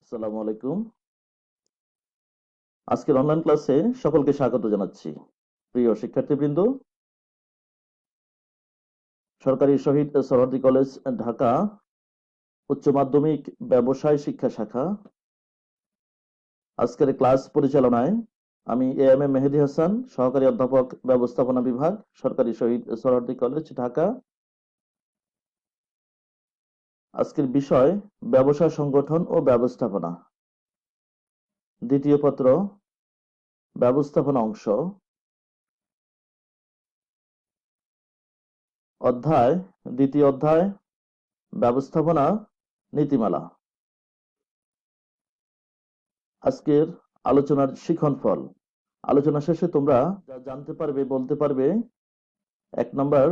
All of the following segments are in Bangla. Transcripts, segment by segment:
আসসালামু আলাইকুম। আজকের অনলাইন ক্লাসে সকলকে স্বাগত জানাচ্ছি। প্রিয় শিক্ষার্থীবৃন্দ, সরকারি শহীদ সোহরাওয়ার্দী কলেজ ঢাকা উচ্চ মাধ্যমিক ব্যবসায় শিক্ষা শাখা আজকের ক্লাস পরিচালনায় আমি এএমএ মেহেদী হাসান, সহকারী অধ্যাপক ব্যবস্থাপনা বিভাগ, সরকারি শহীদ সোহরাওয়ার্দী কলেজ ঢাকা। আজকের বিষয় ব্যবসা সংগঠন ও ব্যবস্থাপনা, দ্বিতীয় পত্র, ব্যবস্থাপনা অংশ, অধ্যায় দ্বিতীয় অধ্যায় ব্যবস্থাপনা নীতিমালা। আজকের আলোচনার শিখন ফল, আলোচনা শেষে তোমরা যা জানতে পারবে বলতে পারবে। 1 নম্বর,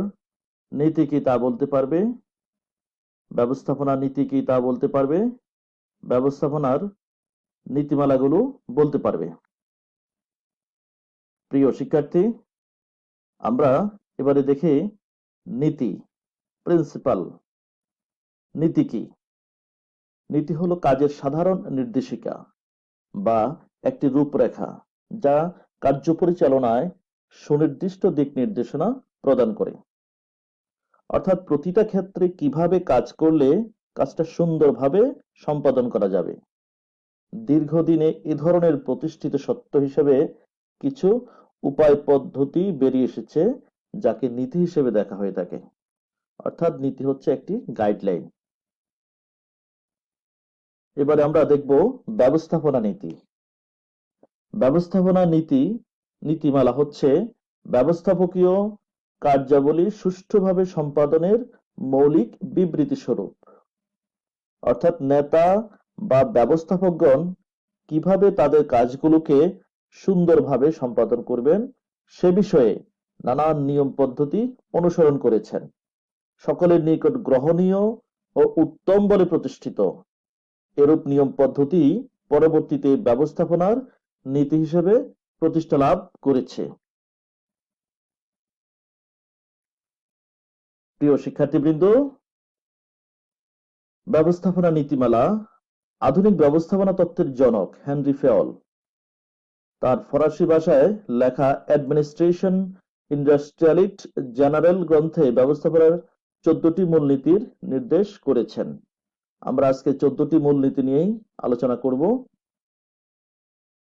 নীতি কি তা বলতে পারবে, ব্যবস্থাপনা নীতি কি তা বলতে পারবে, ব্যবস্থাপনার নীতিমালাগুলো বলতে পারবে। প্রিয় শিক্ষার্থী, আমরা এবারে দেখি নীতি, প্রিন্সিপাল। নীতি কি? নীতি হলো কাজের সাধারণ নির্দেশিকা বা একটি রূপরেখা যা কার্য পরিচালনায় সুনির্দিষ্ট দিক নির্দেশনা প্রদান করে। অর্থাৎ প্রতিটা ক্ষেত্রে কিভাবে কাজ করলে কাজটা সুন্দরভাবে সম্পাদন করা যাবে। দীর্ঘদিনে এ ধরনের প্রতিষ্ঠিত সত্য হিসেবে কিছু উপায় পদ্ধতি বেরিয়ে এসেছে, যাকে নীতি হিসেবে দেখা হয়ে থাকে। অর্থাৎ নীতি হচ্ছে একটি গাইডলাইন। এবারে আমরা দেখব ব্যবস্থাপনা নীতি। ব্যবস্থাপনা নীতি নীতিমালা হচ্ছে ব্যবস্থাপকীয় কার্যাবলী সুষ্ঠুভাবে সম্পাদনের মৌলিক বিবৃতি স্বরূপ। অর্থাৎ নেতা বা ব্যবস্থাপকগণ কিভাবে তাদের কাজগুলোকে সুন্দরভাবে সম্পাদন করবেন সে বিষয়ে নানান নিয়ম পদ্ধতি অনুসরণ করেছেন। সকলের নিকট গ্রহণীয় ও উত্তম বলে প্রতিষ্ঠিত এরূপ নিয়ম পদ্ধতি পরবর্তীতে ব্যবস্থাপনার নীতি হিসেবে প্রতিষ্ঠা লাভ করেছে। প্রিয় শিক্ষার্থীবৃন্দ, ব্যবস্থাপনা নীতিমালা আধুনিক ব্যবস্থাপনা তত্ত্বের জনক হেনরি ফেওল তার ফরাসি ভাষায় লেখা অ্যাডমিনিস্ট্রেশন ইন্ডাস্ট্রিয়ালিট জেনারেল গ্রন্থে ব্যবস্থাপনার 14টি মূলনীতির নির্দেশ করেছেন। আমরা আজকে 14টি মূলনীতি নিয়েই আলোচনা করব।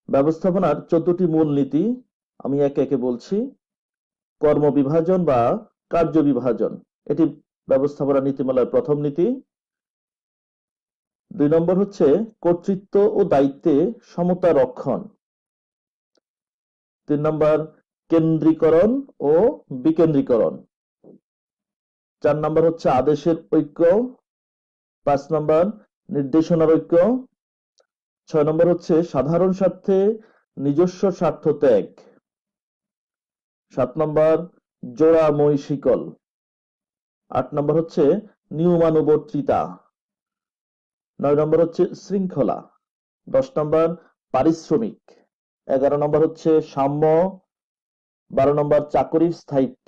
ব্যবস্থাপনার 14টি মূলনীতি আমি একে একে বলছি। কর্ম বিভাজন বা কার্য বিভাজন, এটি ব্যবস্থাপনা নীতিমালার প্রথম নীতি। 2 নম্বর হচ্ছে কর্তৃত্ব ও দায়িত্বে সমতা রক্ষণ। 3 নম্বর কেন্দ্রীকরণ ও বিকেন্দ্রীকরণ। 4 নম্বর হচ্ছে আদেশের ঐক্য। 5 নম্বর নির্দেশনার ঐক্য। 6 নম্বর হচ্ছে সাধারণ স্বার্থে নিজস্ব স্বার্থ ত্যাগ। 7 নম্বর জোড়াময় শিকল। 8 নম্বর হচ্ছে নিয়মানুবর্তিতা। 9 নম্বর হচ্ছে শৃঙ্খলা। 10 নম্বর পারিশ্রমিক। 11 নম্বর হচ্ছে সাম্য। 12 নম্বর চাকরির স্থায়িত্ব।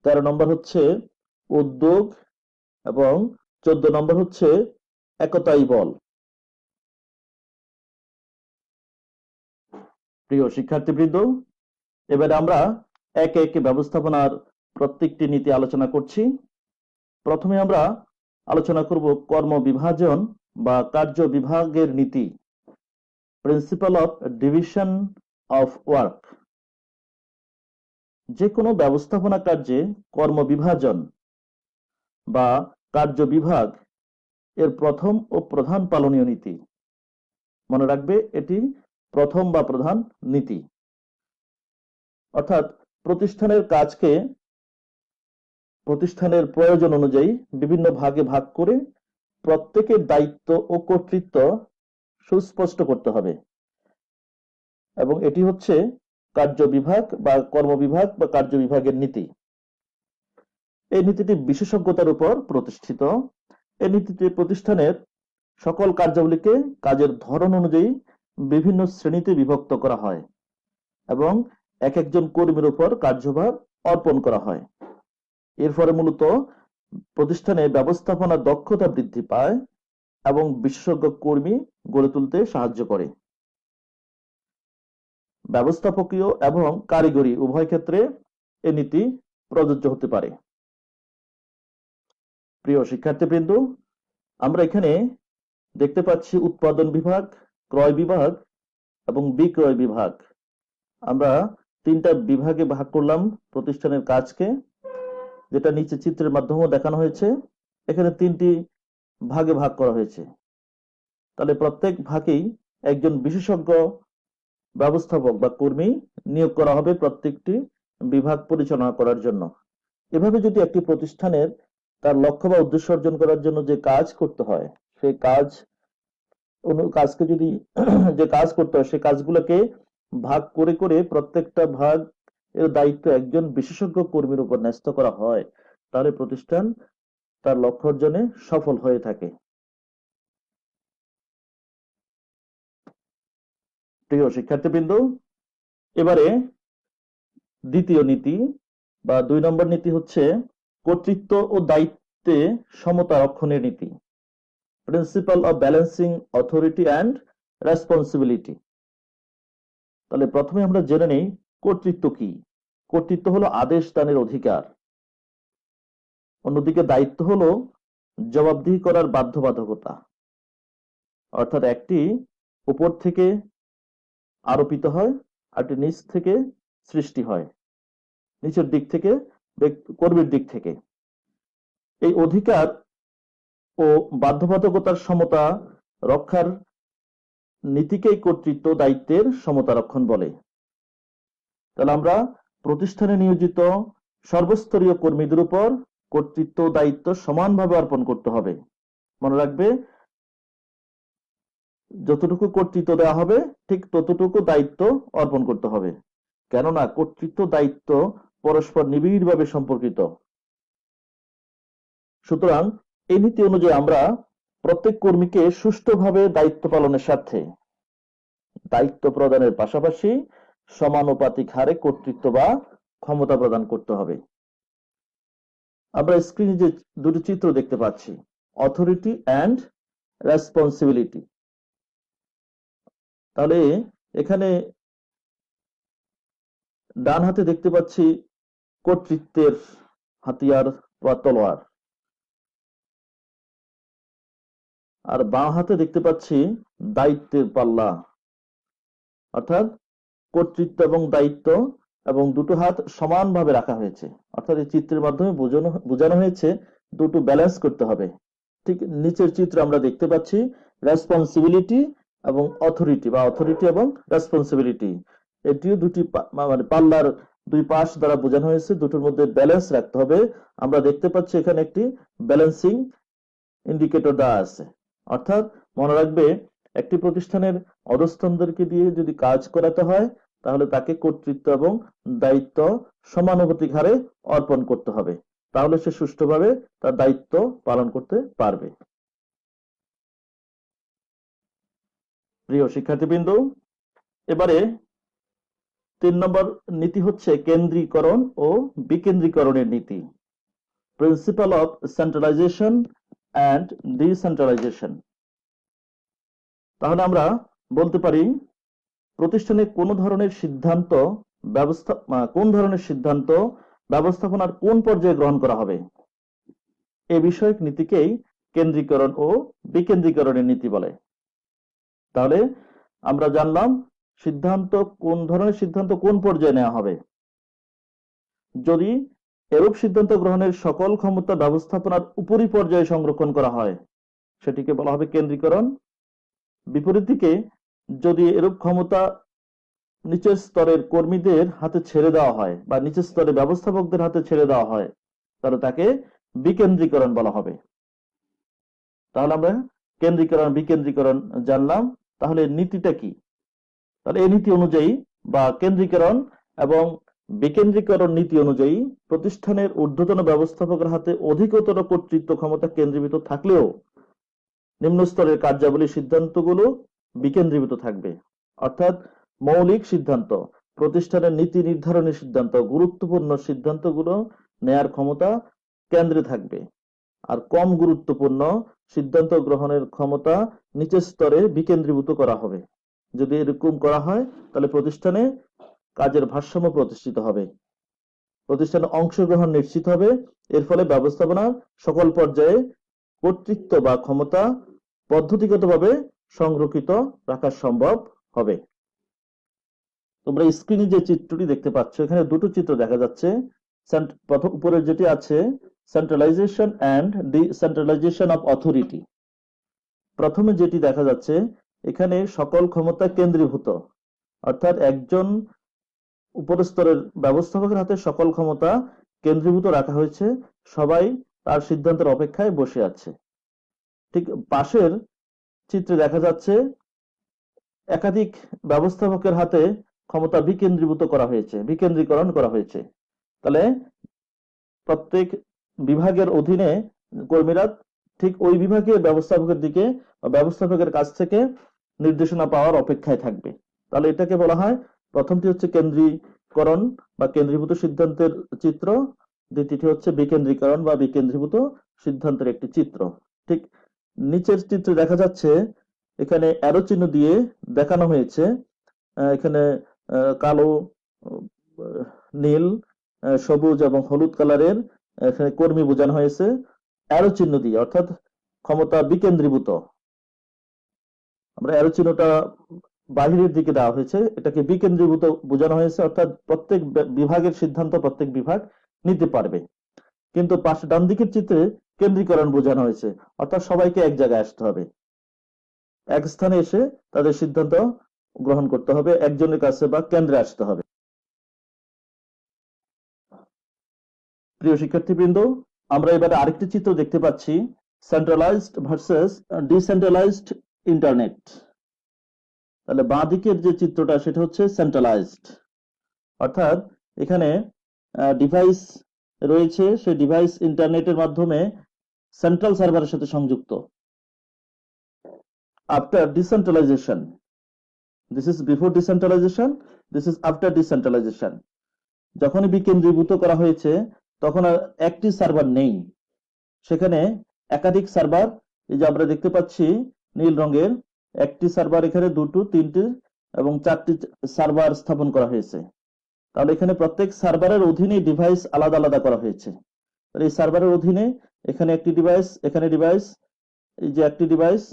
13 নম্বর হচ্ছে উদ্যোগ এবং 14 নম্বর হচ্ছে একতাই বল। প্রিয় শিক্ষার্থীবৃন্দ, এবারে আমরা একে একে ব্যবস্থাপনার প্রত্যেকটি নীতি আলোচনা করছি। প্রথমে আমরা আলোচনা করব কর্ম বিভাজন বা কার্য বিভাগের নীতি, principle of division of work. যে কোনো ব্যবস্থাপনা কার্যে কর্ম বিভাজন বা কার্য বিভাগ এর প্রথম ও প্রধান পালনীয় নীতি। মনে রাখবে, এটি প্রথম বা প্রধান নীতি। অর্থাৎ প্রতিষ্ঠানের কাজকে প্রতিষ্ঠানের প্রয়োজন অনুযায়ী বিভিন্ন ভাগে ভাগ করে প্রত্যেকের দায়িত্ব ও কর্তৃত্ব সুস্পষ্ট করতে হবে, এবং এটি হচ্ছে কার্য বিভাগ বা কর্ম বিভাগ বা কার্য বিভাগের নীতি। এই নীতিটি বিশেষজ্ঞতার উপর প্রতিষ্ঠিত। এই নীতিতে প্রতিষ্ঠানের সকল কার্যাবলীকে কাজের ধরন অনুযায়ী বিভিন্ন শ্রেণীতে বিভক্ত করা হয় এবং এক একজন কর্মীর উপর কার্যভার অর্পণ করা হয়। এর ফলে মূলত প্রতিষ্ঠানে ব্যবস্থাপনার দক্ষতা বৃদ্ধি পায় এবং বিশেষজ্ঞ কর্মী গড়ে তুলতে সাহায্য করে। ব্যবস্থাপকীয় এবং কারিগরি উভয় ক্ষেত্রে এ নীতি প্রযোজ্য হতে পারে। প্রিয় শিক্ষার্থীবৃন্দ, আমরা এখানে দেখতে পাচ্ছি উৎপাদন বিভাগ, ক্রয় বিভাগ এবং বিক্রয় বিভাগ। আমরা তিনটা বিভাগে ভাগ করলাম প্রতিষ্ঠানের কাজকে, যেটা নিচে চিত্রের মাধ্যমেও দেখানো হয়েছে। এখানে তিনটি ভাগে ভাগ করা হয়েছে। তাহলে প্রত্যেক ভাগেই একজন বিশেষজ্ঞ ব্যবস্থাপক বা কর্মী নিয়োগ করা হবে প্রত্যেকটি বিভাগ পরিচালনা করার জন্য। এভাবে যদি একটি প্রতিষ্ঠানের তার লক্ষ্য বা উদ্দেশ্য অর্জন করার জন্য যে কাজ করতে হয়, সেই কাজকে যদি যে কাজ করতে হয়, সেই কাজগুলোকে ভাগ করে করে প্রত্যেকটা ভাগ এর দায়িত্ব একজন বিশেষজ্ঞ কর্মীর উপর ন্যস্ত করা হয়, তাহলে প্রতিষ্ঠান তার লক্ষ্য অর্জনে সফল হয়ে থাকে। প্রিয় শিক্ষার্থীবৃন্দ, এবারে দ্বিতীয় নীতি বা 2 নম্বর নীতি হচ্ছে কর্তৃত্ব ও দায়িত্বে সমতা রক্ষণের নীতি, principle of balancing authority and responsibility. তাহলে প্রথমে আমরা জেনে নেই কর্তৃত্ব কি। কর্তৃত্ব হলো আদেশ দানের অধিকার, অন্যদিকে দায়িত্ব হলো জবাবদিহি করার বাধ্যবাধকতা। অর্থাৎ একটি উপর থেকে আরোপিত হয়, আরটি নিচ থেকে সৃষ্টি হয়, নিচের দিক থেকে, কর্মীর দিক থেকে। এই অধিকার ও বাধ্যবাধকতার সমতা রক্ষার নীতিকেই কর্তৃত্ব দায়িত্বের সমতা রক্ষণ বলে। তাহলে আমরা প্রতিষ্ঠানে নিয়োজিত সর্বস্তরীয় কর্মীদের উপর কর্তৃত্ব দায়িত্ব সমানভাবে অর্পণ করতে হবে। মনে রাখবে, যতটুকু কর্তৃত্ব দেওয়া হবে ঠিক ততটুকু দায়িত্ব অর্পণ করতে হবে, কেননা কর্তৃত্ব দায়িত্ব পরস্পর নিবিড়ভাবে সম্পর্কিত। সুতরাং এই নীতি অনুযায়ী আমরা প্রত্যেক কর্মীকে সুষ্ঠুভাবে দায়িত্ব পালনের স্বার্থে দায়িত্ব প্রদানের পাশাপাশি সমানুপাতিক হারে কর্তৃত্ব বা ক্ষমতা প্রদান করতে হবে। আমরা স্ক্রিনে যে দুটি চিত্র দেখতে পাচ্ছি, অথরিটি অ্যান্ড রেসপন্সিবিলিটি। তাহলে এখানে ডান হাতে দেখতে পাচ্ছি কর্তৃত্বের হাতিয়ার বা তলোয়ার, আর বাঁ হাতে দেখতে পাচ্ছি দায়িত্বের পাল্লা। অর্থাৎ কর্তৃত্ব এবং দায়িত্ব এবং দুটো হাত সমানভাবে রাখা হয়েছে। অর্থাৎ এই চিত্রের মাধ্যমে বোঝানো হয়েছে দুটো ব্যালেন্স করতে হবে। ঠিক নিচের চিত্রে আমরা দেখতে পাচ্ছি রেসপন্সিবিলিটি এবং অথরিটি বা অথরিটি এবং রেসপন্সিবিলিটি, এটিও দুটি মানে পাল্লার দুই পাশ দ্বারা বোঝানো হয়েছে। দুটোর মধ্যে ব্যালেন্স রাখতে হবে। আমরা দেখতে পাচ্ছি এখানে একটি ব্যালেন্সিং ইন্ডিকেটর দেওয়া আছে। অর্থাৎ মনে রাখবে, একটি প্রতিষ্ঠানের অধস্তনদেরকে দিয়ে যদি কাজ করাতে হয়, তাহলে তাকে কর্তৃত্ব এবং দায়িত্ব সমানুপাতিক হারে অর্পণ করতে হবে, তাহলে সে সুষ্ঠুভাবে তার দায়িত্ব পালন করতে পারবে। প্রিয় শিক্ষার্থীবৃন্দ, এবারে 3 নম্বর নীতি হচ্ছে কেন্দ্রীকরণ ও বিকেন্দ্রীকরণের নীতি, principle of centralisation and decentralisation. তাহলে আমরা বলতে পারি প্রতিষ্ঠানে কোন ধরনের সিদ্ধান্ত ব্যবস্থাপনার কোন পর্যায়ে গ্রহণ করা হবে, এ বিষয়ক নীতিকেই কেন্দ্রীকরণ ও বিকেন্দ্রীকরণের নীতি বলে। তাহলে আমরা জানলাম কোন ধরনের সিদ্ধান্ত কোন পর্যায়ে নেওয়া হবে। যদি এরূপ সিদ্ধান্ত গ্রহণের সকল ক্ষমতা ব্যবস্থাপনার উপরি পর্যায়ে সংরক্ষণ করা হয়, সেটিকে বলা হবে কেন্দ্রীকরণ। বিপরীত দিকে যদি এরূপ ক্ষমতা নিচের স্তরের কর্মীদের হাতে ছেড়ে দেওয়া হয় বা নিচের স্তরের ব্যবস্থাপকদের হাতে ছেড়ে দেওয়া হয়, তাহলে তাকে বিকেন্দ্রীকরণ বলা হবে। তাহলে আমরা কেন্দ্রীকরণ বিকেন্দ্রীকরণ জানলাম। তাহলে নীতিটা কি? তাহলে এই নীতি অনুযায়ী বা কেন্দ্রীকরণ এবং বিকেন্দ্রীকরণ নীতি অনুযায়ী প্রতিষ্ঠানের ঊর্ধ্বতন ব্যবস্থাপকের হাতে অধিকতর কর্তৃত্ব ক্ষমতা কেন্দ্রীভূত থাকলেও নিম্ন স্তরের কার্যাবলী সিদ্ধান্তগুলো বিকেন্দ্রীভূত থাকবে। অর্থাৎ মৌলিক সিদ্ধান্ত, প্রতিষ্ঠানের নীতি নির্ধারণের সিদ্ধান্ত, গুরুত্বপূর্ণ সিদ্ধান্তগুলো নেয়ার ক্ষমতা কেন্দ্রে থাকবে, আর কম গুরুত্বপূর্ণ সিদ্ধান্ত গ্রহণের ক্ষমতা নিচের স্তরে বিকেন্দ্রীভূত করা হবে। যদি এরকম করা হয় তাহলে প্রতিষ্ঠানে কাজের ভারসাম্য প্রতিষ্ঠিত হবে, প্রতিষ্ঠানে অংশগ্রহণ নিশ্চিত হবে। এর ফলে ব্যবস্থাপনার সকল পর্যায়ে কর্তৃত্ব বা ক্ষমতা পদ্ধতিগতভাবে সংরক্ষিত রাখা সম্ভব হবে। তোমরা স্ক্রিনে যে চিত্রটি দেখতে পাচ্ছ, এখানে দুটো চিত্র দেখা যাচ্ছে। প্রথম উপরের যেটি আছে centralisation and decentralisation of authority. প্রথমে যেটি দেখা যাচ্ছে, এখানে সকল ক্ষমতা কেন্দ্রীভূত, অর্থাৎ একজন উপরস্তরের ব্যবস্থাপকের হাতে সকল ক্ষমতা কেন্দ্রীভূত রাখা হয়েছে, সবাই তার সিদ্ধান্তের অপেক্ষায় বসে আছে। ঠিক পাশের চিত্রে দেখা যাচ্ছে একাধিক ব্যবস্থাপকের হাতে ক্ষমতা বিকেন্দ্রীভূত করা হয়েছে, বিকেন্দ্রীকরণ করা হয়েছে। তাহলে প্রত্যেক বিভাগের অধীনে কর্মীরা ঠিক ওই বিভাগের ব্যবস্থাপকের দিকে, ব্যবস্থাপকের কাছ থেকে নির্দেশনা পাওয়ার অপেক্ষায় থাকবে। তাহলে এটাকে বলা হয়, প্রথমটি হচ্ছে কেন্দ্রীকরণ বা কেন্দ্রীভূত সিদ্ধান্তের চিত্র, দ্বিতীয়টি হচ্ছে বিকেন্দ্রীকরণ বা বিকেন্দ্রীভূত সিদ্ধান্তের একটি চিত্র। ঠিক নিচের চিত্রে দেখা যাচ্ছে, এখানে অ্যারো চিহ্ন দিয়ে দেখানো হয়েছে, এখানে কালো, নীল, সবুজ এবং হলুদ কালারের এখানে কর্মী বোঝানো হয়েছে অ্যারো চিহ্ন দিয়ে, অর্থাৎ ক্ষমতা বিকেন্দ্রীভূত। আমরা অ্যারো চিহ্নটা বাহিরের দিকে দেওয়া হয়েছে, এটাকে বিকেন্দ্রীভূত বোঝানো হয়েছে, অর্থাৎ প্রত্যেক বিভাগের সিদ্ধান্ত প্রত্যেক বিভাগ নিতে পারবে। কিন্তু পাশে ডান দিকের চিত্রে কেন্দ্রীকরণ বোঝানো হয়েছে, অর্থাৎ সবাইকে এক জায়গায় আসতে হবে, এক স্থানে এসে তাদের সিদ্ধান্ত গ্রহণ করতে হবে, একজনের কাছে বা কেন্দ্রে আসতে হবে। প্রিয় শিক্ষার্থীবৃন্দ, আমরা এবারে আরেকটি চিত্র দেখতে পাচ্ছি, সেন্ট্রালাইজড ভার্সেস ডিসেন্ট্রালাইজড ইন্টারনেট। তাহলে বাঁ দিকের যে চিত্রটা সেটা হচ্ছে সেন্ট্রালাইজড, অর্থাৎ এখানে ডিভাইস রয়েছে, সেই ডিভাইস ইন্টারনেটের মাধ্যমে সেন্ট্রাল সার্ভারের সাথে সংযুক্ত। After decentralisation, this is before decentralisation, this is after decentralisation. যখনই বিকেন্দ্রীভূত করা হয়েছে তখন আর একটি সার্ভার নেই, সেখানে একাধিক সার্ভার, এই যে আমরা দেখতে পাচ্ছি নীল রঙের, একটি সার্ভার এখানে, দুটো, তিনটি এবং চারটি সার্ভার স্থাপন করা হয়েছে। তাহলে এখানে প্রত্যেক সার্ভারের অধীনে ডিভাইস আলাদা আলাদা করা হয়েছে। এই সার্ভারের অধীনে এখানে একটি ডিভাইস, এখানে ডিভাইস, এই যে একটি ডিভাইস,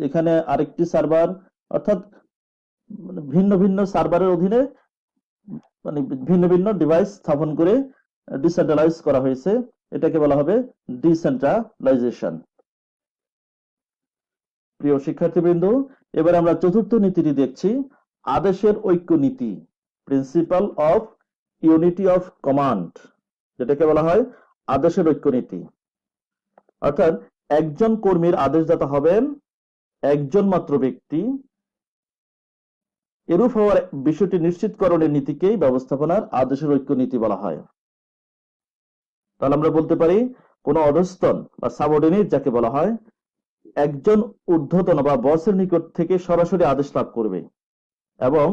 এখানে আরেকটি সার্ভার, অর্থাৎ ভিন্ন ভিন্ন সার্ভারের অধীনে মানে ভিন্ন ভিন্ন ডিভাইস স্থাপন করে ডিসেন্ট্রালাইজ করা হয়েছে। এটাকে বলা হবে ডিসেন্ট্রালাইজেশন। প্রিয় শিক্ষার্থীবৃন্দ, এবার আমরা চতুর্থ নীতিটি দেখছি, আদেশের ঐক্য নীতি, principle of unity of command, যেটাকে বলা হয় আদেশের ঐক্য নীতি। অর্থাৎ একজন কর্মীর আদেশদাতা হবেন একজন মাত্র ব্যক্তি। এরূপ হওয়ার বিষয়টি নিশ্চিতকরণের নীতিকেই ব্যবস্থাপনার আদেশের ঐক্য নীতি বলা হয়। তাহলে আমরা বলতে পারি, কোন অধস্তন বা সাবঅর্ডিনেট যাকে বলা হয়, একজন ঊর্ধ্বতন বা বসের নিকট থেকে সরাসরি আদেশ লাভ করবে এবং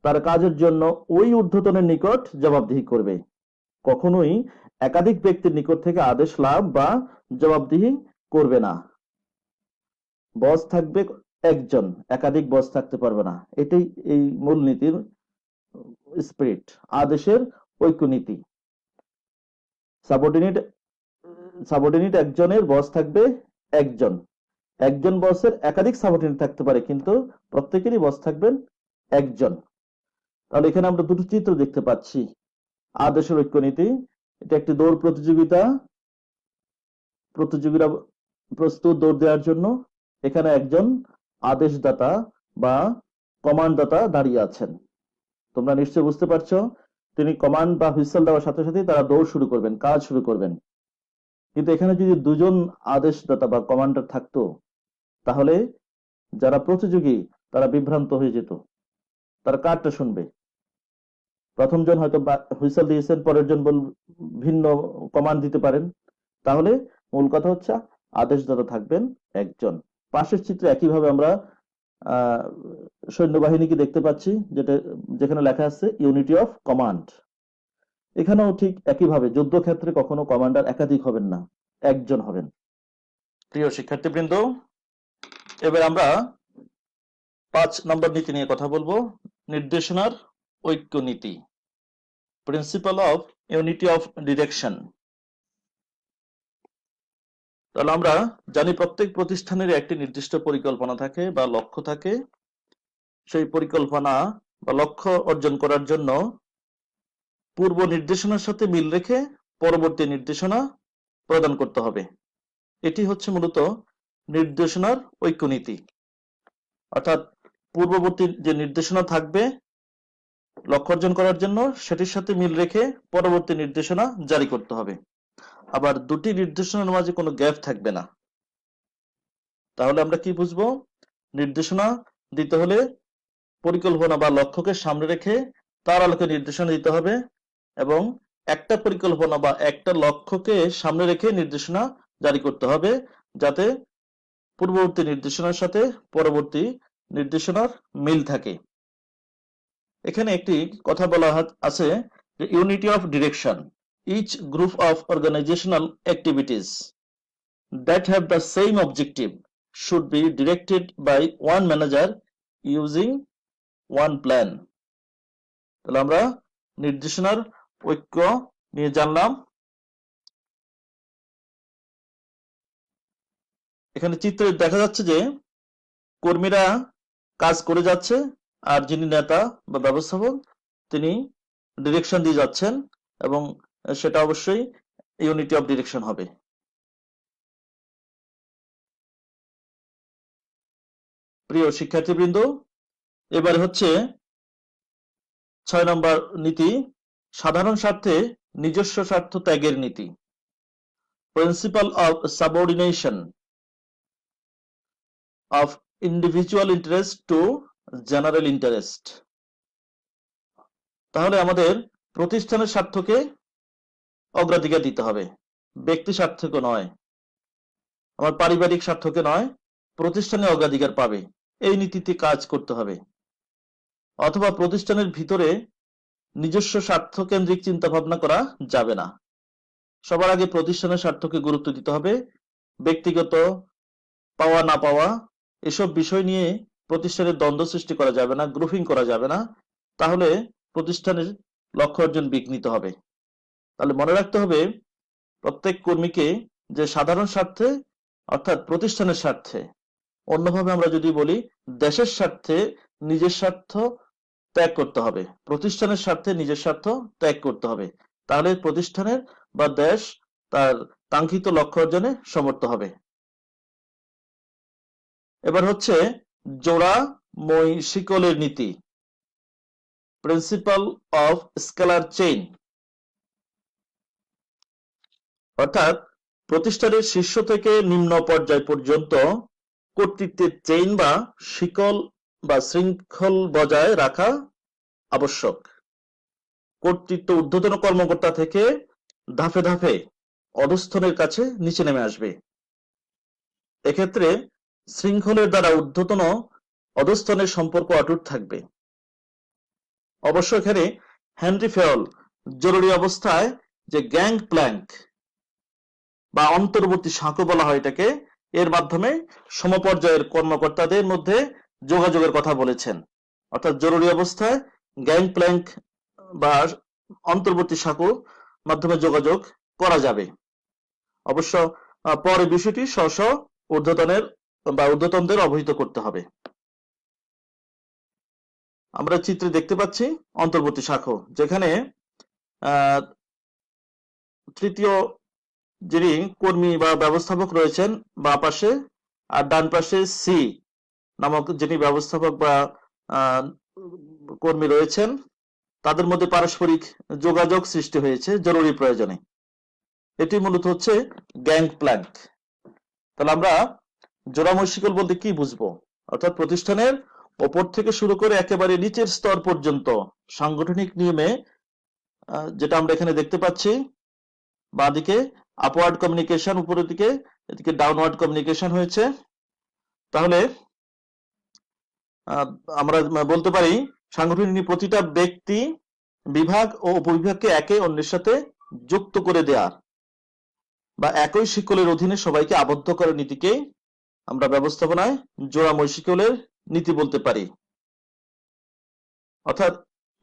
তার কাজের জন্য ওই ঊর্ধ্বতনের নিকট জবাবদিহি করবে। কখনোই একাধিক ব্যক্তির নিকট থেকে আদেশ লাভ বা জবাবদিহি করবে না। বস থাকবে একজন, একাধিক বস থাকতে পারবে না। এটাই এই মূলনীতির স্পিরিট, আদেশের ঐক্য নীতি। সাবঅর্ডিনেট একজনের, বস থাকবে একজন। একজন বসের একাধিক সাবঅর্ডিনেট থাকতে পারে, কিন্তু প্রত্যেকেরই বস থাকবেন একজন। তাহলে এখানে আমরা দুটো চিত্র দেখতে পাচ্ছি, আদেশের ঐক্য নীতি। এটা একটি দৌড় প্রতিযোগিতা, প্রতিযোগীরা প্রস্তুত দৌড় দেওয়ার জন্য। এখানে একজন আদেশদাতা বা কমান্ডদাতা দাঁড়িয়ে আছেন। তোমরা নিশ্চয়ই বুঝতে পারছো, তিনি কমান্ড বা হুইসেল দেওয়ার সাথে সাথে তারা দৌড় শুরু করবেন, কাজ শুরু করবেন। কিন্তু এখানে যদি দুজন আদেশদাতা বা কমান্ডার থাকতো, তাহলে যারা প্রতিযোগী তারা বিভ্রান্ত হয়ে যেত, তারা কারটা শুনবে। প্রথম জন হয়তো হুইসেল দিয়েছেন, পরের জন ভিন্ন কমান্ড দিতে পারেন। তাহলে মূল কথা হচ্ছে আদেশদাতা থাকবেন একজন। পাশের চিত্রে একইভাবে আমরা সৈন্যবাহিনীকে দেখতে পাচ্ছি, যেখানে লেখা আছে ইউনিটি অফ কমান্ড। এখানেও ঠিক একইভাবে যুদ্ধক্ষেত্রে কখনো কমান্ডার একাধিক হবেন না, একজন হবেন। প্রিয় শিক্ষার্থীবৃন্দ, এবার আমরা 5 নম্বর নীতি নিয়ে কথা বলবো, নির্দেশনার ঐক্য নীতি, principle of unity of direction. তাহলে আমরা জানি প্রত্যেক প্রতিষ্ঠানের একটি নির্দিষ্ট পরিকল্পনা থাকে বা লক্ষ্য থাকে। সেই পরিকল্পনা বা লক্ষ্য অর্জন করার জন্য পূর্ব নির্দেশনার সাথে মিল রেখে পরবর্তী নির্দেশনা প্রদান করতে হবে। এটি হচ্ছে মূলত নির্দেশনার ঐক্য নীতি। অর্থাৎ পূর্ববর্তী যে নির্দেশনা থাকবে লক্ষ্য অর্জন করার জন্য, সেটির সাথে মিল রেখে পরবর্তী নির্দেশনা জারি করতে হবে। আবার দুটি নির্দেশনার মাঝে কোনো গ্যাপ থাকবে না। তাহলে আমরা কি বুঝবো? নির্দেশনা দিতে হলে পরিকল্পনা বা লক্ষ্যকে সামনে রেখে তার আলোকে নির্দেশনা দিতে হবে, এবং একটা পরিকল্পনা বা একটা লক্ষ্যকে সামনে রেখে নির্দেশনা জারি করতে হবে, যাতে পূর্ববর্তী নির্দেশনার সাথে পরবর্তী নির্দেশনার মিল থাকে। এখানে একটি কথা বলা আছে যে unity of direction, each group of organisational activities that have the same objective should be directed by one manager using one plan. তাহলে আমরা নির্দেশনার ঐক্য নিয়ে জানলাম। এখানে চিত্রে দেখা যাচ্ছে যে কর্মীরা কাজ করে যাচ্ছে, আর যিনি নেতা বা ব্যবস্থাপক তিনি ডিরেকশন দিয়ে যাচ্ছেন, এবং সেটা অবশ্যই ইউনিটি অফ ডিরেকশন হবে। প্রিয় শিক্ষার্থীবৃন্দ, এবারে হচ্ছে 6 নম্বর নীতি, সাধারণ স্বার্থে নিজস্ব স্বার্থ ত্যাগের নীতি, principle of subordination of individual interest to general interest. তাহলে আমাদের প্রতিষ্ঠানের স্বার্থকে অগ্রাধিকার দিতে হবে, ব্যক্তি স্বার্থকে নয়, আমার পারিবারিক স্বার্থকে নয়, প্রতিষ্ঠানে অগ্রাধিকার পাবে, এই নীতিতে কাজ করতে হবে। অথবা প্রতিষ্ঠানের ভিতরে নিজস্ব স্বার্থ কেন্দ্রিক চিন্তা ভাবনা করা যাবে না। সবার আগে প্রতিষ্ঠানের স্বার্থকে গুরুত্ব দিতে হবে। ব্যক্তিগত পাওয়া না পাওয়া এসব বিষয় নিয়ে প্রতিষ্ঠানের দ্বন্দ্ব সৃষ্টি করা যাবে না, গ্রুপিং করা যাবে না, তাহলে প্রতিষ্ঠানের লক্ষ্য অর্জন বিঘ্নিত হবে। তাহলে মনে রাখতে হবে প্রত্যেক কর্মীকে যে সাধারণ স্বার্থে অর্থাৎ প্রতিষ্ঠানের স্বার্থে, অন্যভাবে আমরা যদি বলি দেশের স্বার্থে নিজের স্বার্থ ত্যাগ করতে হবে, প্রতিষ্ঠানের স্বার্থে নিজের স্বার্থ ত্যাগ করতে হবে, তাহলে প্রতিষ্ঠানের বা দেশ তার কাঙ্ক্ষিত লক্ষ্য অর্জনে সমর্থ হবে। এবার হচ্ছে জোড়া মই শিকলের নীতি, প্রিন্সিপাল অফ স্কেলার চেইন। অর্থাৎ প্রতিষ্ঠানের শীর্ষ থেকে নিম্ন পর্যায় পর্যন্ত কর্তৃত্বের চেইন বা শিকল বা শৃঙ্খল বজায় রাখা আবশ্যক। কর্তৃত্ব ঊর্ধ্বতন কর্মকর্তা থেকে ধাপে ধাপে অধস্থনের কাছে নিচে নেমে আসবে। এক্ষেত্রে শৃঙ্খলের দ্বারা ঊর্ধ্বতন অধস্থনের সম্পর্ক অটুট থাকবে। অবশ্য এখানে হেনরি ফেওল জরুরি অবস্থায় যে গ্যাং প্ল্যাঙ্ক বা অন্তর্বর্তী সাঁকো বলা হয় এটাকে, এর মাধ্যমে সমপর্যায়ের কর্মকর্তাদের মধ্যে যোগাযোগের কথা বলেছেন। অর্থাৎ জরুরি অবস্থায় গ্যাং প্ল্যাঙ্ক বা অন্তর্বর্তী সাঁকোর মাধ্যমে যোগাযোগ করা যাবে। অবশ্য পরে বিষয়টি স্ব ঊর্ধ্বতনের বা ঊর্ধ্বতনদের অবহিত করতে হবে। আমরা চিত্রে দেখতে পাচ্ছি অন্তর্বর্তী শাখা, যেখানে তৃতীয় যিনি কর্মী বা ব্যবস্থাপক রয়েছেন বাঁ পাশে, আর ডান পাশে সি নামক যিনি ব্যবস্থাপক বা কর্মী রয়েছেন, তাদের মধ্যে পারস্পরিক যোগাযোগ সৃষ্টি হয়েছে জরুরি প্রয়োজনে। এটি মূলত হচ্ছে গ্যাং প্ল্যাঙ্ক। তাহলে আমরা জোড়াময় শিকল বলতে কি বুঝবো? অর্থাৎ প্রতিষ্ঠানের ওপর থেকে শুরু করে একেবারে নিচের স্তর পর্যন্ত সাংগঠনিক নিয়মে, যেটা আমরা এখানে দেখতে পাচ্ছি বাঁদিকে আপওয়ার্ড কমিউনিকেশন, উপরের দিকে এদিকে ডাউনওয়ার্ড কমিউনিকেশন হয়েছে। তাহলে আমরা বলতে পারি সাংগঠনিক প্রতিটা ব্যক্তি, বিভাগ ও উপবিভাগকে একে অন্যের সাথে যুক্ত করে দেওয়ার বা একই শিকলের অধীনে সবাইকে আবদ্ধ করে নীতিকে আমরা ব্যবস্থাপনায় জোড়াময় শিকলের নীতি বলতে পারি। অর্থাৎ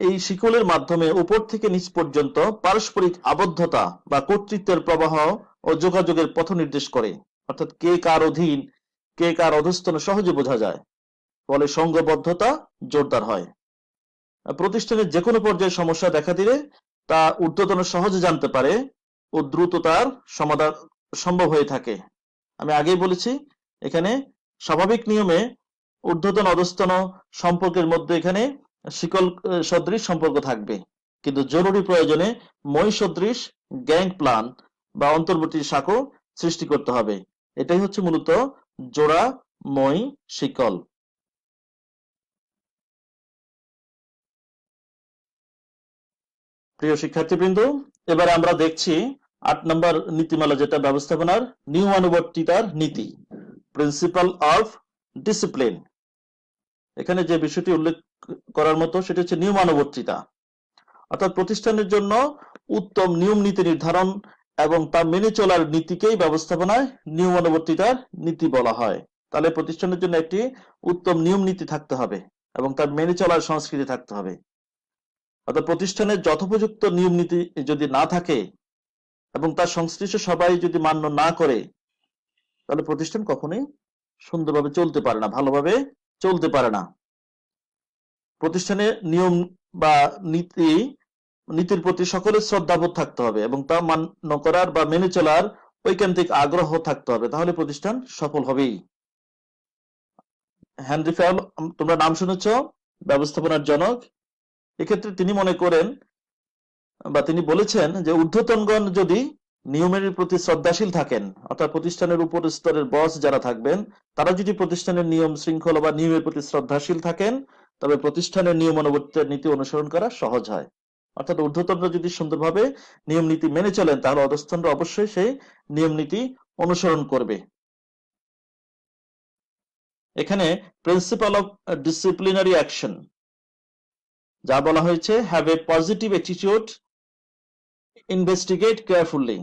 এই শিকলের মাধ্যমে উপর থেকে নিচ পর্যন্ত পারস্পরিক আবদ্ধতা বা কর্তৃত্বের প্রবাহ ও যোগাযোগের পথ নির্দেশ করে। অর্থাৎ কে কার অধীন, কে কার অধস্তন সহজে বোঝা যায়, ফলে সংঘবদ্ধতা জোরদার হয়। প্রতিষ্ঠানের যে কোনো পর্যায়ে সমস্যা দেখা দিলে তা ঊর্ধ্বতন সহজে জানতে পারে ও দ্রুত তার সমাধান সম্ভব হয়ে থাকে। আমি আগেই বলেছি, এখানে স্বাভাবিক নিয়মে ঊর্ধ্বতন অধস্তন সম্পর্কের মধ্যে এখানে শিকল সদৃশ সম্পর্ক থাকবে, কিন্তু জরুরি প্রয়োজনে মই সদৃশ গ্যাং প্ল্যান বা অন্তর্বর্তী শাখা সৃষ্টি করতে হবে। এটাই হচ্ছে মূলত জোড়া মই শিকল। প্রিয় শিক্ষার্থীবৃন্দ, এবারে আমরা দেখছি ৮ নম্বর নীতিমালা, যেটা ব্যবস্থাপনার নিয়মানুবর্তিতার নীতি, প্রিন্সিপাল অফ ডিসিপ্লিন। এখানে যে বিষয়টি উল্লেখ করার মতো সেটা হচ্ছে নিয়মানুবর্তিতা। অর্থাৎ প্রতিষ্ঠানের জন্য উত্তম নিয়ম নীতি নির্ধারণ এবং তা মেনে চলার নীতিকেই ব্যবস্থাপনায় নিয়মানুবর্তিতার নীতি বলা হয়। তাহলে প্রতিষ্ঠানের জন্য একটি উত্তম নিয়ম নীতি থাকতে হবে এবং তার মেনে চলার সংস্কৃতি থাকতে হবে। অর্থাৎ প্রতিষ্ঠানের যথোপযুক্ত নিয়ম নীতি যদি না থাকে এবং তার সংশ্লিষ্ট সবাই যদি মান্য না করে, তাহলে প্রতিষ্ঠান কখনোই সুন্দরভাবে চলতে পারে না, ভালোভাবে চলতে পারে না। প্রতিষ্ঠানে নিয়ম বা নীতির প্রতি সকলের শ্রদ্ধাবোধ থাকতে হবে এবং তা মান্য করার বা মেনে চলার ঐকান্তিক আগ্রহ থাকতে হবে, তাহলে প্রতিষ্ঠান সফল হবেই। হেনরি ফ্যাল, তোমরা নাম শুনেছ, ব্যবস্থাপনার জনক। এক্ষেত্রে তিনি মনে করেন বা তিনি বলেছেন যে ঊর্ধ্বতনগণ যদি নিয়মের প্রতি শ্রদ্ধাশীল থাকেন, অর্থাৎ প্রতিষ্ঠানের উপর স্তরের বস যারা থাকবেন তারা যদি প্রতিষ্ঠানের নিয়ম শৃঙ্খলা বা নিয়মের প্রতি শ্রদ্ধাশীল থাকেন, তবে প্রতিষ্ঠানের নিয়মানুবর্তিতার নীতি অনুসরণ করা সহজ হয়। অর্থাৎ ঊর্ধ্বতনরা যদি সুন্দরভাবে নিয়ম নীতি মেনে চলেন, তাহলে অধস্তনরা অবশ্যই সেই নিয়ম নীতি অনুসরণ করবে। এখানে প্রিন্সিপাল অফ ডিসিপ্লিনারি অ্যাকশন যা বলা হয়েছে, have a positive attitude, investigate carefully,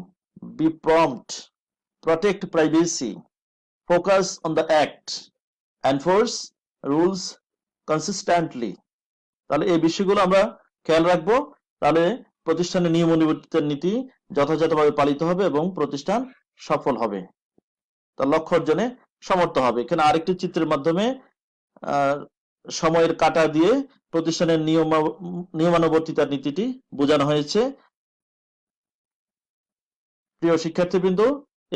be prompt, protect privacy, focus on the act, enforce rules consistently। তাহলে এই বিষয়গুলো আমরা খেয়াল রাখবো, তাহলে প্রতিষ্ঠানের নিয়ম অনুবর্তিতার নীতি যথাযথভাবে পালিত হবে এবং প্রতিষ্ঠান সফল হবে, তার লক্ষ্য অর্জনে সমর্থ হবে। এখানে আরেকটি চিত্রের মাধ্যমে সময়ের কাঁটা দিয়ে প্রতিষ্ঠানের নিয়মানুবর্তিতার নীতিটি বোঝানো হয়েছে। প্রিয় শিক্ষার্থীবৃন্দ,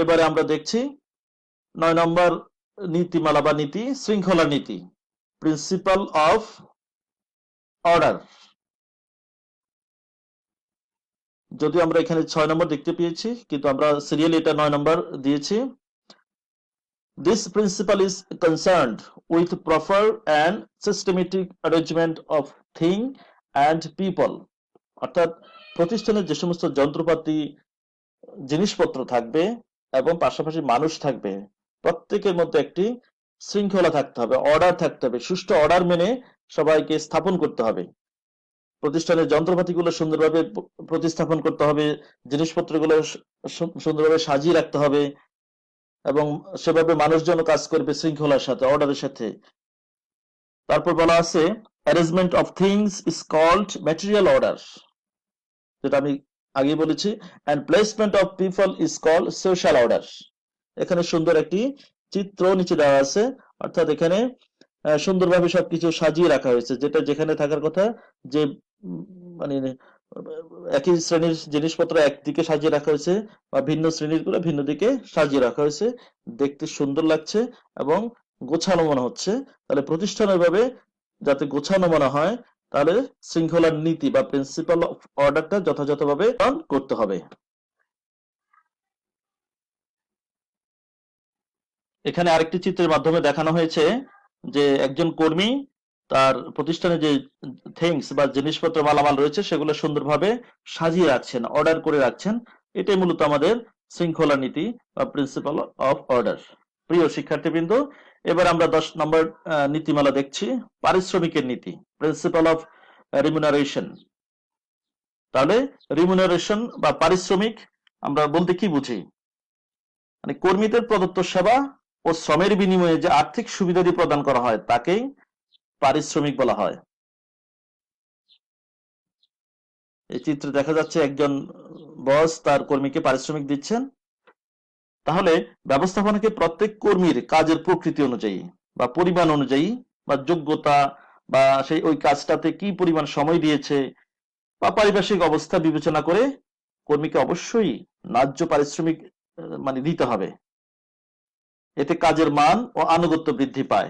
এবারে আমরা দেখছি ৯ নম্বর নীতিমালা বা নীতি, শৃঙ্খলা নীতি, প্রিন্সিপাল অফ অর্ডার। যদিও আমরা এখানে ৬ নম্বর দেখতে পেয়েছি, কিন্তু আমরা সিরিয়ালি এটা ৯ নম্বর দিয়েছি। This principle is concerned with proper and systematic arrangement of thing and people। অর্থাৎ প্রতিষ্ঠানের যে সমস্ত যন্ত্রপাতি জিনিসপত্র থাকবে এবং পাশাপাশি মানুষ থাকবে, প্রত্যেকের মধ্যে একটি শৃঙ্খলা থাকতে হবে, অর্ডার থাকতে হবে, সুষ্ঠু অর্ডার মেনে সবাইকে স্থাপন করতে হবে। প্রতিষ্ঠানের যন্ত্রপাতিগুলো সুন্দরভাবে প্রতিস্থাপন করতে হবে, জিনিসপত্রগুলো সুন্দরভাবে সাজিয়ে রাখতে হবে এবং সেভাবে মানুষজন কাজ করবে শৃঙ্খলার সাথে, অর্ডারের সাথে। তারপর বলা আছে, arrangement of things is called material order, যেটা আমি আগে বলেছি, and placement of people is called social order. এখানে সুন্দর একটি চিত্র নিচে দেওয়া আছে, অর্থাৎ এখানে সুন্দরভাবে সবকিছু সাজিয়ে রাখা হয়েছে, যেটা যেখানে থাকার কথা, যে মানে একই শ্রেণীর জিনিসপত্র একদিকে সাজিয়ে রাখা হয়েছে বা ভিন্ন শ্রেণীর গুলো ভিন্ন দিকে সাজিয়ে রাখা হয়েছে, দেখতে সুন্দর লাগছে এবং গোছানো মনে হচ্ছে। তাহলে প্রতিষ্ঠান এভাবে যাতে গোছানো মনে হয়, তাহলে শৃঙ্খলার নীতি বা প্রিন্সিপাল অফ অর্ডারটা যথাযথভাবে পালন করতে হবে। এখানে আরেকটি চিত্রের মাধ্যমে দেখানো হয়েছে যে একজন কর্মী তার প্রতিষ্ঠানে যে থিংস বা জিনিসপত্র মালামাল রয়েছে সেগুলো সুন্দরভাবে সাজিয়ে রাখছেন, অর্ডার করে রাখছেন। এটাই মূলত আমাদের শৃঙ্খলা নীতি বা প্রিন্সিপাল অফ অর্ডার। প্রিয় শিক্ষার্থীবৃন্দ, এবার আমরা 10 নম্বর নীতিমালা দেখছি, পারিশ্রমিকের নীতি, প্রিন্সিপাল অফ রিমুনারেশন। তাহলে রিমুনারেশন বা পারিশ্রমিক আমরা বলতে কি বুঝি? মানে কর্মীদের প্রদত্ত সেবা ও শ্রমের বিনিময়ে যে আর্থিক সুবিধাদি প্রদান করা হয় তাকেই পারিশ্রমিক বলা হয়। এই চিত্রে দেখা যাচ্ছে একজন বস তার কর্মীকে পারিশ্রমিক দিচ্ছেন। তাহলে ব্যবস্থাপনাকে প্রত্যেক কর্মীর কাজের প্রকৃতি অনুযায়ী বা পরিমাণ অনুযায়ী বা যোগ্যতা বা সেই ওই কাজটাতে কি পরিমাণ সময় দিয়েছে বা পারিপার্শ্বিক অবস্থা বিবেচনা করে কর্মীকে অবশ্যই ন্যায্য পারিশ্রমিক মানে দিতে হবে। এতে কাজের মান ও আনুগত্য বৃদ্ধি পায়।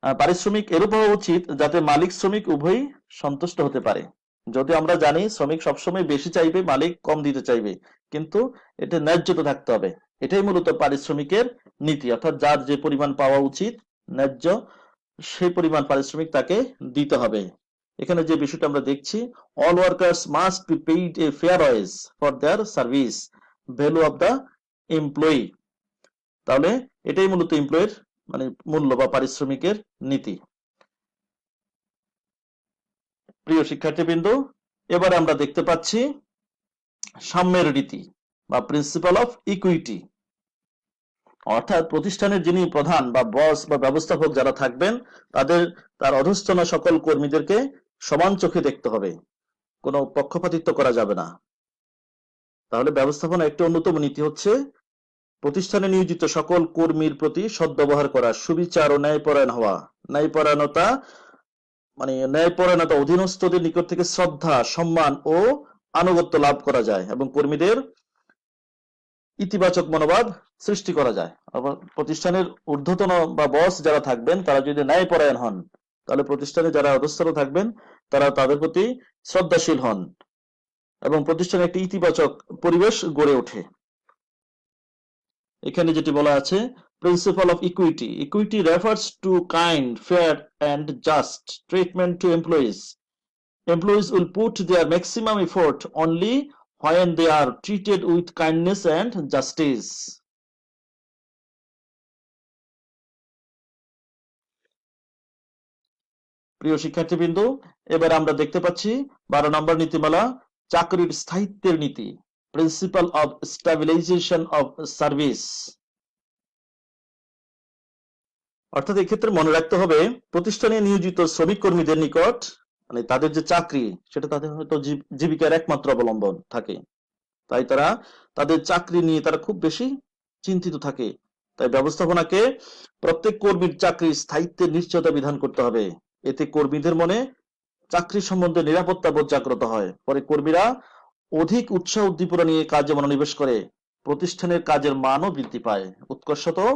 পারিশ্রমিক এরূপ হওয়া উচিত যাতে মালিক শ্রমিক উভয়ই সন্তুষ্ট হতে পারে। যদি আমরা জানি শ্রমিক সবসময় বেশি চাইবে, মালিক কম দিতে চাইবে, কিন্তু এটা ন্যায্যতা থাকতে হবে। এটাই মূলত পারিশ্রমিকের নীতি, অর্থাৎ যার যে পরিমাণ পাওয়া উচিত ন্যায্য সেই পরিমাণ পারিশ্রমিক তাকে দিতে হবে। এখানে যে বিষয়টা আমরা দেখছি, all workers must be paid a fair wage for their service value of the employee. তাহলে এটাই মূলত এমপ্লয়ের মানে মূল্য বা পারিশ্রমিকের নীতি। প্রিয় শিক্ষার্থীবৃন্দ, এবারে আমরা দেখতে পাচ্ছি সাম্যের নীতি বা প্রিন্সিপাল অফ ইকুইটি। অর্থাৎ প্রতিষ্ঠানের যিনি প্রধান বা বস বা ব্যবস্থাপক যারা থাকবেন তার অধস্তন সকল কর্মীদেরকে সমান চোখে দেখতে হবে, কোনো পক্ষপাতিত্ব করা যাবে না। তাহলে ব্যবস্থাপনা একটি অন্যতম নীতি হচ্ছে প্রতিষ্ঠানে নিয়োজিত সকল কর্মীর প্রতি সদ্ব্যবহার করা, সুবিচার ও ন্যায়পরায়ণ হওয়া। ন্যায়পরায়ণতা অধীনস্থদের নিকট থেকে শ্রদ্ধা, সম্মান ও আনুগত্য লাভ করা যায় এবং কর্মীদের ইতিবাচক মনোভাব সৃষ্টি করা যায়। আবার প্রতিষ্ঠানের ঊর্ধ্বতন বা বস যারা থাকবেন তারা যদি ন্যায়পরায়ণ হন, তাহলে প্রতিষ্ঠানে যারা অধস্তন থাকবেন তারা তাদের প্রতি শ্রদ্ধাশীল হন এবং প্রতিষ্ঠানে একটি ইতিবাচক পরিবেশ গড়ে ওঠে। এখানে যেটি বলা আছে, principal of equity. Equity refers to kind, fair and just treatment to employees. Employees will put their maximum effort only when they are treated with kindness and justice. প্রিয় শিক্ষার্থীবৃন্দ, এবার আমরা দেখতে পাচ্ছি 12 নম্বর নীতিমালা, চাকরির স্থায়িত্বের নীতি, principle of stabilisation of service. অর্থাৎ এক্ষেত্রে মনে রাখতে হবে প্রতিষ্ঠানে নিয়োজিত শ্রমিক কর্মীদের নিকট মানে তাদের যে চাকরি সেটা তাদের হয়তো জীবিকার একমাত্র অবলম্বন থাকে, তাই তারা তাদের চাকরি নিয়ে তারা খুব বেশি চিন্তিত থাকে। তাই ব্যবস্থাপনাকে প্রত্যেক কর্মীর চাকরির স্থায়িত্বের নিশ্চয়তা বিধান করতে হবে। এতে কর্মীদের মনে চাকরি সম্বন্ধে নিরাপত্তা বোধ জাগ্রত হয়। পরে কর্মীরা অধিক উৎসাহ উদ্দীপনা নিয়ে কাজে মনোনিবেশ করে, প্রতিষ্ঠানের কাজের মানও বৃদ্ধি পায়, উৎকর্ষতাও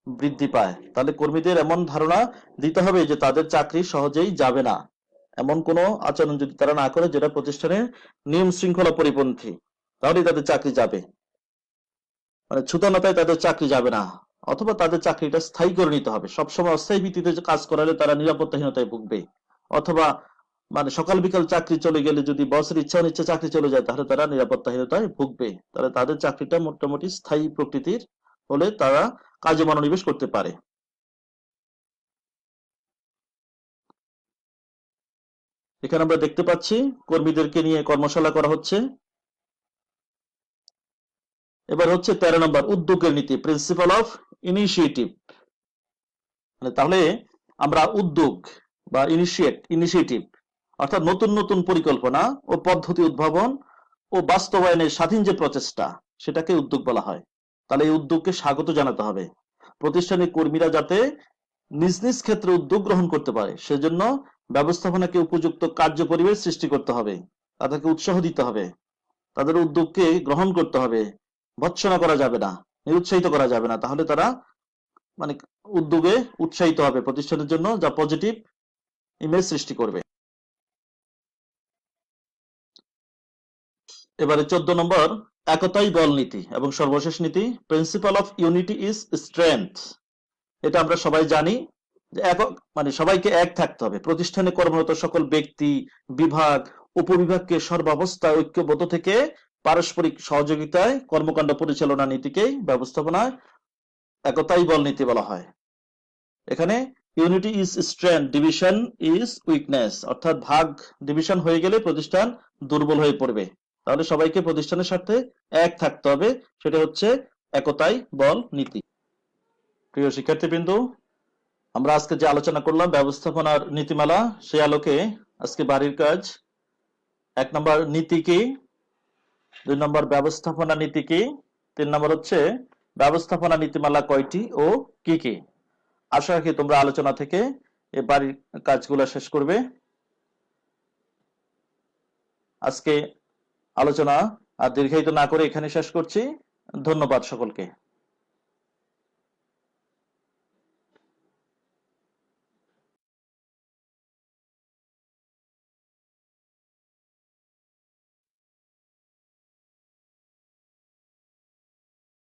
বৃদ্ধি পায়। তাহলে কর্মীদের এমন ধারণা দিতে হবে যে তাদের চাকরি সহজেই যাবে না, এমন কোনো আচরণ যদি তারা না করে যেটা প্রতিষ্ঠানের নিয়ম শৃঙ্খলা পরিপন্থী, তাহলে তাদের চাকরি যাবে। মানে ছুতানতায় তাদের চাকরি যাবে না, অথবা তাদের চাকরিটা স্থায়ী করে নিতে হবে। সবসময় অস্থায়ী ভিত্তিতে কাজ করালে তারা নিরাপত্তাহীনতায় ভুগবে, অথবা মানে সকাল বিকাল চাকরি চলে গেলে যদি বসের ইচ্ছা অনিচ্ছা চাকরি চলে যায় তাহলে তারা নিরাপত্তাহীনতায় ভুগবে। তাহলে তাদের চাকরিটা মোটামুটি স্থায়ী প্রকৃতির হলে তারা কাজে মনোনিবেশ করতে পারে। এখানে আমরা দেখতে পাচ্ছি কর্মীদেরকে নিয়ে কর্মশালা করা হচ্ছে। এবার হচ্ছে 13 নম্বর, উদ্যোগের নীতি, প্রিন্সিপাল অফ ইনিশিয়েটিভ। তাহলে আমরা উদ্যোগ বা ইনিশিয়েটিভ অর্থাৎ নতুন নতুন পরিকল্পনা ও পদ্ধতি উদ্ভাবন ও বাস্তবায়নের স্বাধীন যে প্রচেষ্টা সেটাকে উদ্যোগ বলা হয়। তাহলে এই উদ্যোগকে স্বাগত জানাতে হবে। প্রতিষ্ঠানের কর্মীরা যাতে নিজ নিজ ক্ষেত্রে উদ্যোগ গ্রহণ করতে পারে সেজন্য ব্যবস্থাপনাকে উপযুক্ত কার্য পরিবেশ সৃষ্টি করতে হবে, তাদেরকে উৎসাহ দিতে হবে, তাদের উদ্যোগকে গ্রহণ করতে হবে, ভৎসনা করা যাবে না, নিরুৎসাহিত করা যাবে না। তাহলে তারা মানে উদ্যোগে উৎসাহিত হবে প্রতিষ্ঠানের জন্য, যা পজিটিভ ইমেজ সৃষ্টি করবে। এবারে 14 নম্বর, একতাই বল নীতি এবং সর্বশেষ নীতি, principle of unity is strength. এটা আমরা সবাই জানি যে সবাইকে এক থাকতে হবে। প্রতিষ্ঠানে কর্মরত সকল ব্যক্তি, বিভাগ, উপবিভাগকে সর্বাবস্থায় ঐক্যবদ্ধ থেকে পারস্পরিক সহযোগিতায় কর্মকাণ্ড পরিচালনা নীতিকেই ব্যবস্থাপনায় একতাই বল নীতি বলা হয়। এখানে unity is strength, division is weakness, অর্থাৎ ভাগ ডিভিশন হয়ে গেলে প্রতিষ্ঠান দুর্বল হয়ে পড়বে। তাহলে সবাইকে প্রতিষ্ঠানের সাথে এক থাকতে হবে, সেটা হচ্ছে একতাই বল নীতি। প্রিয় শিক্ষার্থীবৃন্দ, আমরা আজকে যে আলোচনা করলাম ব্যবস্থাপনার নীতিমালা, সেই আলোকে আজকে বাড়ির কাজ 1 নম্বর নীতি কি, 2 নম্বর ব্যবস্থাপনা নীতি কি, 3 নম্বর হচ্ছে ব্যবস্থাপনা নীতিমালা কয়টি ও কি কি। আশা রাখি তোমরা আলোচনা থেকে এই বাড়ির কাজগুলো শেষ করবে। আজকে আলোচনা আর দীর্ঘায়িত না করে এখানে শেষ করছি। ধন্যবাদ সকলকে।